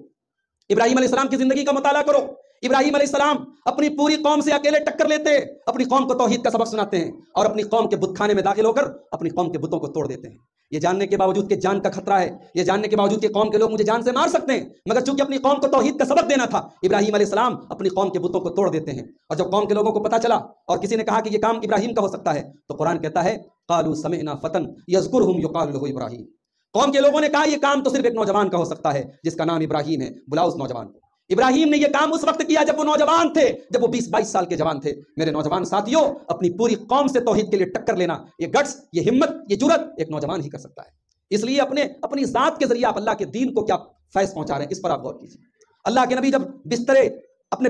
ابراہیم علیہ السلام کی زندگی کا مطالعہ کرو. ابراہیم علیہ السلام اپنی پوری قوم سے اکیلے ٹکر لیتے, اپنی قوم کو توحید کا سبق سناتے ہیں, اور اپنی قوم کے بت خانے میں داخل ہو کر اپنی قوم کے بتوں کو توڑ دیتے ہیں. یہ جاننے کے باوجود کہ جان کا خطرہ ہے, یہ جاننے کے باوجود کہ قوم کے لوگ مجھے جان سے مار سکتے ہیں, مگر چونکہ اپنی قوم کو توحید کا سبق دینا تھا, ابراہیم علیہ السلام اپنی قوم کے بتوں کو توڑ دیتے ہیں. اور جب قوم کے لوگوں کو پتہ چلا اور کسی نے کہا کہ یہ کام ابراہیم کا ہو سکتا ہے, تو قرآن کہتا ہے قالوا سمعنا فتى يذكرهم يقال له ابراہیم. قوم کے لوگوں نے کہا یہ کام تو صرف ایک نوجوان کا ہو سکتا ہے جس کا نام ابراہیم ہے, بلاؤ اس نوجوان کو. ابراہیم نے یہ کام اس وقت کیا جب وہ نوجوان تھے, جب وہ 20-22 سال کے جوان تھے. میرے نوجوان ساتھیوں, اپنی پوری قوم سے توحید کے لیے ٹکر لینا, یہ گٹس, یہ ہمت, یہ جرأت ایک نوجوان ہی کر سکتا ہے. اس لیے اپنی ذات کے ذریعے آپ اللہ کے دین کو کیا فیض پہنچا رہے ہیں, اس پر آپ غور کیجیے. اللہ کے نبی جب اپنے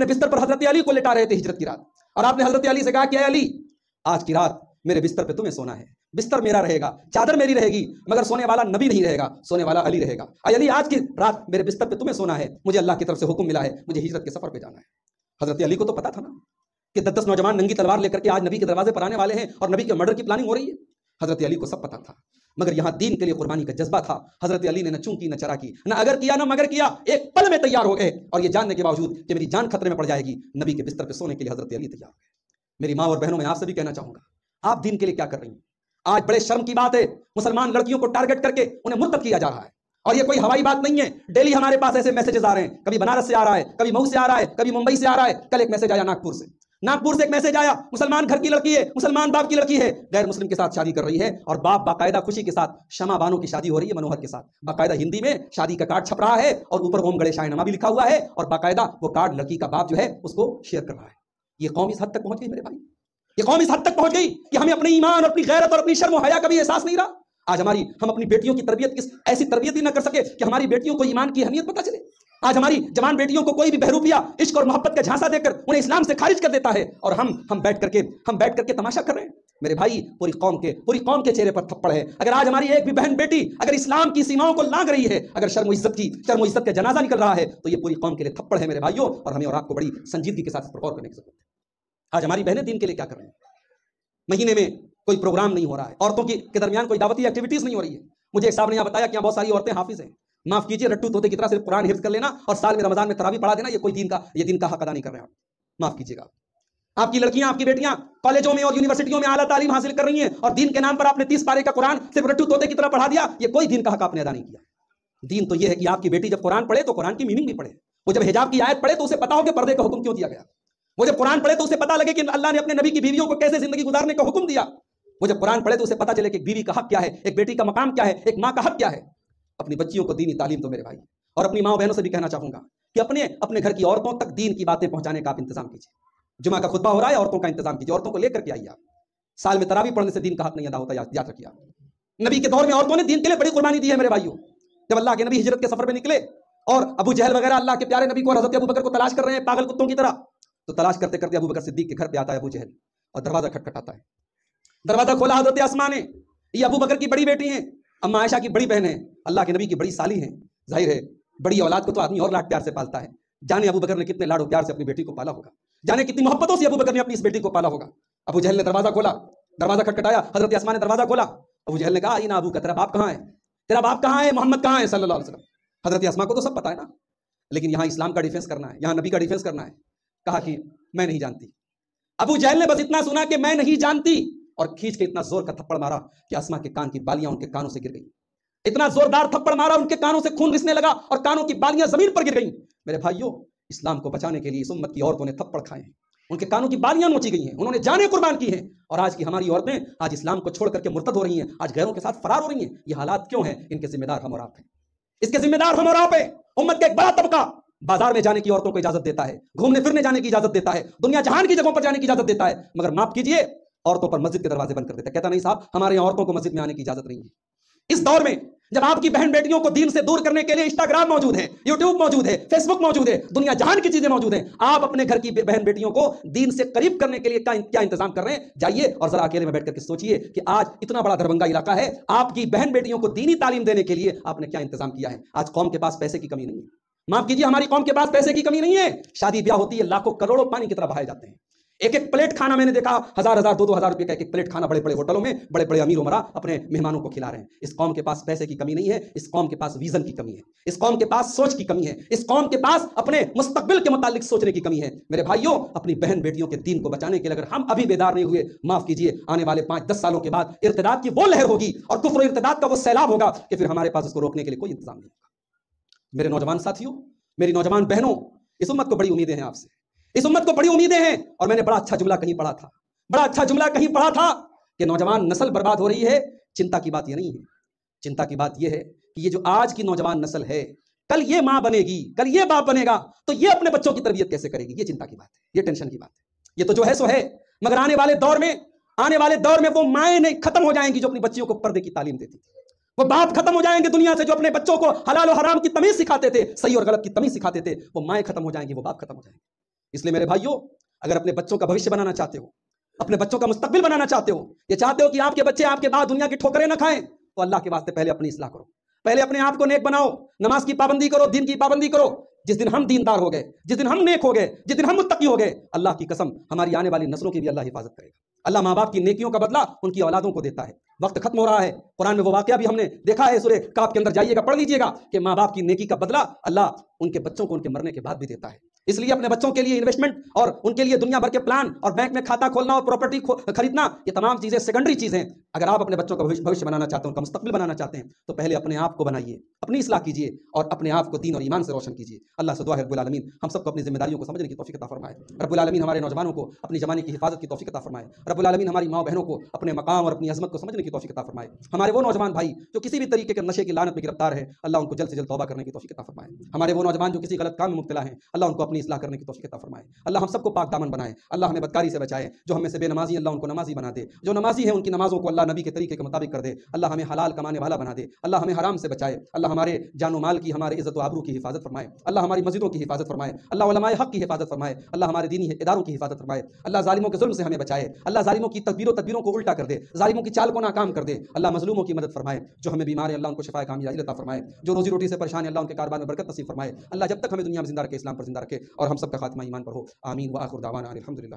بستر پر حضرت علی کو لٹا رہے تھے ہجرت کی رات, اور آپ نے حضرت علی سے کہا کہ اے علی, آج کی رات میرے بستر پہ تمہیں سونا ہے, بستر میرا رہے گا, چادر میری رہے گی, مگر سونے والا نبی نہیں رہے گا, سونے والا علی رہے گا. اے علی, آج کی رات میرے بستر پہ تمہیں سونا ہے, مجھے اللہ کی طرف سے حکم ملا ہے, مجھے ہجرت کے سفر پہ جانا ہے. حضرت علی کو تو پتا تھا نا کہ 10 نوجوان ننگی تلوار لے کر کے آج نبی کے دروازے پر آنے والے ہیں اور نبی کے مرڈر کی پلاننگ ہو رہی ہے. حضرت علی کو سب پتا تھا, مگر یہاں دین کے لیے قربانی کا جذبہ تھا. حضرت علی نے نہ چون کی نہ چرا کی, نہ اگر کیا نہ مگر کیا, ایک پل میں تیار ہو گئے, اور یہ جاننے کے باوجود کہ میری جان خطرے میں پڑ جائے گی, نبی کے بستر پہ سونے کے لیے حضرت علی تیار ہو گئے. میری ماں اور بہنوں, میں آپ سے بھی کہنا چاہوں گا, آپ دین کے لیے کیا کر رہی ہیں؟ آج بڑے شرم کی بات ہے, مسلمان لڑکیوں کو ٹارگٹ کر کے انہیں مرتد کیا جا رہا ہے, اور یہ کوئی ہوائی بات نہیں ہے. ڈیلی ہمارے پاس ایسے میسیجز آ رہے ہیں, کبھی بنارس سے آ رہا ہے, کبھی مئو سے آ رہا ہے, کبھی ممبئی سے آ رہا ہے. کل ایک میسیج آیا ناگپور سے ایک میسیج آیا, مسلمان گھر کی لڑکی ہے, مسلمان باپ کی لڑکی ہے, غیر مسلم کے ساتھ شادی کر رہی ہے, اور باپ باقاعدہ خوشی کے ساتھ, شمع بانو کی شادی ہو رہی ہے منوہر کے ساتھ, باقاعدہ ہندی میں شادی کا کارڈ چھپ رہا ہے, اور اوپر اوم گڑے شاہ نما بھی لکھا ہوا ہے, اور باقاعدہ وہ کارڈ لڑکی کا باپ جو ہے اس کو شیئر کر رہا ہے. یہ قوم اس حد تک پہنچ گئی میرے بھائی, یہ قوم اس حد تک پہنچ گئی کہ ہمیں اپنے ایمان اور اپنی غیرت اور اپنی شرم و حیا کا بھی احساس نہیں رہا. آج ہم اپنی بیٹیوں کی تربیت ایسی تربیت ہی نہ کر سکے کہ ہماری بیٹیوں کو ایمان کی اہمیت پتہ چلے. آج ہماری جوان بیٹیوں کو کوئی بھی بہروپیہ عشق اور محبت کا جھانسا دے کر انہیں اسلام سے خارج کر دیتا ہے, اور ہم بیٹھ کر کے تماشا کر رہے ہیں. میرے بھائی, پوری قوم کے چہرے پر تھپڑ ہے. اگر آج ہماری ایک بھی بہن بیٹی اگر اسلام کی سیماؤں کو لانگ رہی ہے, اگر شرم و عزت کا جنازہ نکل رہا ہے, تو یہ پوری قوم کے لیے تھپڑ ہے میرے بھائیوں, اور ہمیں اور آپ کو بڑی سنجیدگی کے ساتھ اس پر غور کرنے کی ضرورت ہے. آج ہماری بہنیں دین کے لیے کیا کر رہے ہیں؟ مہینے میں کوئی پروگرام نہیں ہو رہا ہے, عورتوں کے درمیان کوئی دعوتی ایکٹیویٹیز نہیں ہو رہی ہے. مجھے ایک صاحب نے یہاں بتایا کہ یہاں بہت ساری عورتیں حافظ ہیں. معاف کیجیے, رٹو طوطے کی طرح صرف قرآن حفظ کر لینا اور سال میں رمضان میں تراویح پڑھا دینا, یہ دین کا حق ادا نہیں کر رہے ہیں. معاف کیجیے گا, آپ کی لڑکیاں, آپ کی بیٹیاں کالجوں میں اور یونیورسٹیوں میں اعلیٰ تعلیم حاصل کر رہی ہیں, اور دین کے نام پر آپ نے 30 پارے کا قرآن صرف رٹو طوطے کی طرح پڑھا دیا. یہ کوئی دین کا حق آپ نے ادا نہیں کیا. دین تو یہ ہے کہ آپ کی بیٹی جب قرآن پڑھے تو قرآن کی میننگ بھی پڑھے. وہ جب حجاب کی آیت پڑھے تو اسے پتا ہو کہ پردے کا حکم کیوں دیا گیا. وہ جب قرآن پڑھے تو اسے پتا لگے کہ اللہ نے اپنے نبی کی بیویوں کو کیسے زندگی گزارنے کا حکم دیا. وہ جب قرآن پڑھے تو اسے پتا چلے کہ ایک بیوی کا حق کیا ہے, ایک بیٹی کا مقام کیا ہے, ایک ماں کا حق کیا ہے. اپنی بچیوں کو دینی تعلیم دو میرے بھائی, اور اپنی ماں بہنوں سے بھی کہنا چاہوں گا کہ اپنے گھر کی عورتوں تک دین کی باتیں پہنچانے کا آپ انتظام کیجیے. جمعہ کا خطبہ ہو رہا ہے, عورتوں کا انتظام کیجیے, عورتوں کو لے کر کے آئیے. آپ سال میں تراویح پڑھنے سے دین کا حق نہیں ادا ہوتا, یاد رکھیے. نبی کے دور میں عورتوں نے دین کے لیے بڑی قربانی دی ہے میرے بھائیوں. جب اللہ کے نبی ہجرت کے سفر پہ نکلے اور ابو جہل وغیرہ اللہ کے پیارے نبی کو اور حضرت ابو بکر کو تلاش کر رہے ہیں پاگل کتوں کی طرح, تو تلاش کرتے کرتے ابو بکر صدیق کے گھر پہ آتا ہے ابو جہل, اور دروازہ کھٹکھٹاتا ہے. دروازہ کھولا حضرت اسماء نے, یہ ابو بکر کی بڑی بیٹی ہیں, اما عائشہ کی بڑی بہن ہے, اللہ کے نبی کی بڑی سالی ہیں. ظاہر ہے بڑی اولاد کو تو آدمی اور لاڈ پیار سے پالتا ہے. جانے ابو بکر نے کتنے لاڈ و پیار سے اپنی بیٹی کو پالا ہوگا, جانے کتنی محبتوں سے ابو بکر نے اپنی اس بیٹی کو پالا ہوگا. ابو جہل نے دروازہ کھولا, دروازہ کھٹکھٹایا, حضرت اسماء نے دروازہ کھولا. ابو جہل نے کہا اینا ابو کا, تیرا باپ کہاں ہے, تیرا باپ کہاں ہے, محمد کہاں ہے صلی اللہ علیہ وسلم. حضرت اسما کو تو سب پتا ہے نا، لیکن یہاں اسلام کا ڈیفینس کرنا ہے، یہاں نبی کا ڈیفینس کرنا ہے، کہا کہ میں نہیں جانتی۔ ابو جہل نے بس اتنا سنا کہ میں نہیں جانتی، اور کھینچ کے اتنا زور کا تھپڑ مارا کہ اسما کے کان کی بالیاں ان کے کانوں سے گر گئیں، اتنا زوردار تھپڑ مارا ان کے کانوں سے خون رسنے لگا اور کانوں کی بالیاں زمین پر گر گئیں۔ میرے بھائیوں، اسلام کو بچانے کے لیے اس امت کی عورتوں نے تھپڑ کھائے ہیں، ان کے کانوں کی بالیاں نوچی گئی ہیں، انہوں نے جانیں قربان کی ہیں، اور آج کی ہماری عورتیں آج اسلام کو چھوڑ کر کے مرتد ہو رہی ہیں، آج غیروں کے ساتھ فرار ہو رہی ہیں۔ یہ حالات کیوں ہیں؟ ان کے ذمہ دار ہم اور آپ ہیں، اس کے ذمہ دار ہم اور آپ ہیں۔ امت کا ایک بڑا طبقہ بازار میں جانے کی عورتوں کو اجازت دیتا ہے، گھومنے پھرنے جانے کی اجازت دیتا ہے، دنیا جہان کی جگہوں پر جانے کی اجازت دیتا ہے، مگر معاف کیجئے عورتوں پر مسجد کے دروازے بند کر دیتا ہے، کہتا نہیں صاحب ہمارے یہاں عورتوں کو مسجد میں آنے کی اجازت نہیں ہے۔ اس دور میں جب آپ کی بہن بیٹیوں کو دین سے دور کرنے کے لیے انسٹاگرام موجود ہے، یوٹیوب موجود ہے، فیس بک موجود ہے، دنیا جہان کی چیزیں موجود ہیں، آپ اپنے گھر کی بہن بیٹیوں کو دین سے قریب کرنے کے لیے کیا انتظام کر رہے ہیں؟ جائیے اور ذرا اکیلے میں بیٹھ کر کے سوچئے کہ آج اتنا بڑا دربھنگہ علاقہ ہے، آپ کی بہن بیٹیوں کو دینی تعلیم دینے کے لیے آپ نے کیا انتظام کیا ہے؟ آج قوم کے پاس پیسے کی کمی نہیں ہے، معاف کیجیے ہماری قوم کے پاس پیسے کی کمی نہیں ہے، شادی بیاہ ہوتی ہے لاکھوں کروڑوں پانی کی طرح بہائے جاتے ہیں، ایک ایک پلیٹ کھانا میں نے دیکھا 1000 دو ہزار روپے کا ایک ایک پلیٹ کھانا بڑے بڑے ہوٹلوں میں بڑے بڑے امیر امرا اپنے مہمانوں کو کھلا رہے ہیں۔ اس قوم کے پاس پیسے کی کمی نہیں ہے، اس قوم کے پاس ویژن کی کمی ہے، اس قوم کے پاس سوچ کی کمی ہے، اس قوم کے پاس اپنے مستقبل کے متعلق سوچنے کی کمی ہے۔ میرے بھائیوں، اپنی بہن بیٹیوں کے دین کو بچانے کے لیے اگر ہم ابھی بیدار نہیں ہوئے، معاف کیجیے آنے والے 5-10 سالوں کے بعد ارتداد کی وہ لہر ہوگی اور کفر و ارتداد کا وہ سیلاب ہوگا کہ پھر ہمارے پاس اس کو روکنے کے لیے کوئی انتظام نہیں ہوگا۔ میرے نوجوان ساتھیوں، میری نوجوان بہنوں، اس امت کو بڑی امیدیں ہیں آپ سے، اس امت کو بڑی امیدیں ہیں، اور میں نے بڑا اچھا جملہ کہیں پڑھا تھا کہ نوجوان نسل برباد ہو رہی ہے۔ چنتا کی بات یہ نہیں ہے، چنتا کی بات یہ ہے کہ یہ جو آج کی نوجوان نسل ہے، کل یہ ماں بنے گی، کل یہ باپ بنے گا، تو یہ اپنے بچوں کی تربیت کیسے کرے گی؟ یہ چنتا کی بات ہے، یہ ٹینشن کی بات ہے، یہ تو جو ہے سو ہے، مگر آنے والے دور میں وہ مائیں نہیں ختم ہو جائیں گی جو اپنی بچیوں کو پردے کی تعلیم دیتی تھی، وہ باپ ختم ہو جائیں گے دنیا سے جو اپنے بچوں کو حلال و حرام کی تمیز سکھاتے تھے، صحیح اور غلط کی تمیز سکھاتے تھے، وہ مائیں ختم ہو جائیں گی، وہ باپ ختم ہو جائیں گے۔ اس لیے میرے بھائیوں، اگر اپنے بچوں کا بھوشیہ بنانا چاہتے ہو، اپنے بچوں کا مستقبل بنانا چاہتے ہو، یہ چاہتے ہو کہ آپ کے بچے آپ کے بعد دنیا کی ٹھوکریں نہ کھائیں، تو اللہ کے واسطے پہلے اپنی اصلاح کرو، پہلے اپنے آپ کو نیک بناؤ، نماز کی پابندی کرو، دین کی پابندی کرو۔ جس دن ہم دیندار ہو گئے، جس دن ہم نیک ہو گئے، جس دن ہم متقی ہو گئے، اللہ کی قسم ہماری آنے والی نسلوں کی بھی اللہ حفاظت کرے گا۔ اللہ ماں باپ کی نیکیوں کا بدلہ ان کی اولادوں کو دیتا ہے۔ وقت ختم ہو رہا ہے، قرآن میں وہ واقعہ بھی ہم نے دیکھا ہے، سورہ کہف کے اندر جائیے گا، پڑھ لیجیے گا کہ ماں باپ کی نیکی کا بدلہ اللہ ان کے بچوں کو ان کے مرنے کے بعد بھی دیتا ہے۔ اس لیے اپنے بچوں کے لیے انویسٹمنٹ اور ان کے لیے دنیا بھر کے پلان اور بینک میں کھاتا کھولنا اور پراپرٹی خریدنا، یہ تمام چیزیں سیکنڈری چیزیں ہیں۔ اگر آپ اپنے بچوں کا بھوشیہ بنانا چاہتے ہیں، ان کا مستقبل بنانا چاہتے ہیں، تو پہلے اپنے آپ کو بنائیے، اپنی اصلاح کیجیے اور اپنے آپ کو دین اور ایمان سے روشن کیجیے۔ اللہ سے دعا ہے رب العالمین ہم سب کو اپنی ذمہ داریوں کو سمجھنے کی توفیق عطا فرمائے۔ رب العالمین ہمارے نوجوانوں کو اپنی جوانی کی حفاظت کی توفیق عطا فرمائے۔ رب العالمین ہماری ماں بہنوں کو اپنے مقام اور اپنی عظمت کو سمجھنے کی توفیق عطا فرمائے۔ ہمارے وہ نوجوان بھائی جو کسی بھی طریقے کے نشے کی لعنت میں گرفتار ہے، اللہ ان کو جلد سے جلد توبہ کرنے کی توفیق عطا فرمائے۔ ہمارے وہ نوجوان جو کسی غلط کام میں مبتلا ہیں، اللہ ان کو اپنی اصلاح کرنے کی توفیق عطا فرمائے۔ اللہ ہم سب کو پاک دامن بنائے، اللہ ہمیں بدکاری سے بچائے، جو ہم میں سے بے نمازی اللہ ان کو نمازی بنا دے، جو نمازی ہیں ان کی نمازوں کو اللہ نبی کے طریقے کے مطابق کر دے، اللہ ہمیں حلال کمانے والا بنا دے، اللہ ہمیں حرام سے بچائے، اللہ ہمارے جان و مال کی، ہمارے عزت و آبرو کی حفاظت فرمائے، اللہ ہماری مسجدوں کی حفاظت فرمائے، اللہ علماء حق کی حفاظت فرمائے، اللہ ہمارے دینی اداروں کی حفاظت فرمائے، اللہ ظالموں کے ظلم سے ہمیں بچائے، اللہ ظالموں کی تدبیروں کو الٹا کر دے، ظالموں کی چال کو ناکام کر دے، اللہ مظلوموں کی مدد فرمائے، جو ہمیں بیمار ہیں اللہ ان کو شفا کامیابی عطا فرمائے، جو روزی روٹی سے پریشان ہیں اللہ ان کے کاروبار میں برکت نصیب فرمائے، اللہ جب تک ہمیں دنیا میں زندہ رکھے اسلام پر زندہ رکھے اور ہم سب کا خاتمہ ایمان پر ہو، آمین۔ وآخر دعوانا الحمدللہ۔